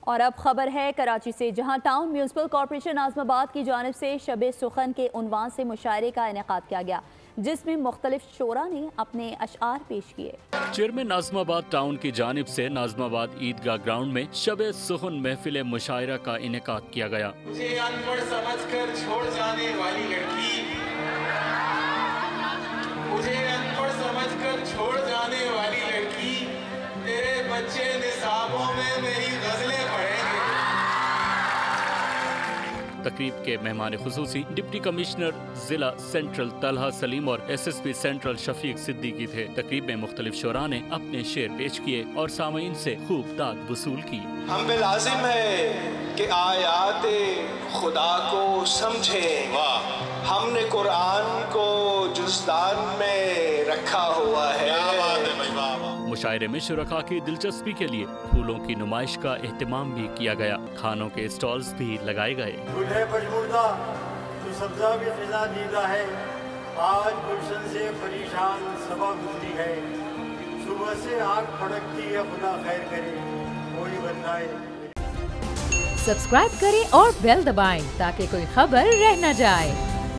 اور اب خبر ہے کراچی سے، جہاں ٹاؤن میونسپل کارپوریشن ناظم آباد کی جانب سے شب سخن کے عنوان سے مشاعرے کا انعقاد کیا گیا، جس میں مختلف شعراء نے اپنے اشعار پیش کیے۔ چیئرمین ناظم آباد ٹاؤن کی جانب سے ناظم آباد عیدگاہ گراؤنڈ میں شب سخن محفل مشاعرہ کا انعقاد کیا گیا۔ مجھے ان پڑھ سمجھ کر چھوڑ جانے والی لڑکی، مجھے ان پڑھ سمجھ کر چھوڑ جانے والی لڑکی، تیرے بچے نصابوں میں میری غزلیں پڑھیں گے۔ تقریب کے مہمان خصوصی ڈپٹی کمشنر ضلع سینٹرل طلحہ سلیم اور ایس ایس پی سینٹرل شفیق صدیقی تھے۔ تقریب میں مختلف شعراء نے اپنے شعر پیش کیے اور سامعین سے خوب داد وصول کی۔ ہم پہ لازم ہے کہ آیات خدا کو سمجھیں، ہم نے قرآن کو جزدان میں رکھا ہوا ہے۔ مشاعرے میں شرکاء کی دلچسپی کے لیے پھولوں کی نمائش کا اہتمام بھی کیا گیا، کھانوں کے اسٹالز بھی لگائے گئے۔ گل ہے پژمردہ تو سبزہ بھی خزاں دیدہ ہے، آج گلشن سے پریشان صبح گزری ہے، صبح سے آنکھ پھڑکتی ہے، خدا خیر کرے کوئی بنائے۔ سبسکرائب کریں اور بیل دبائیں تاکہ کوئی خبر رہ نہ جائے۔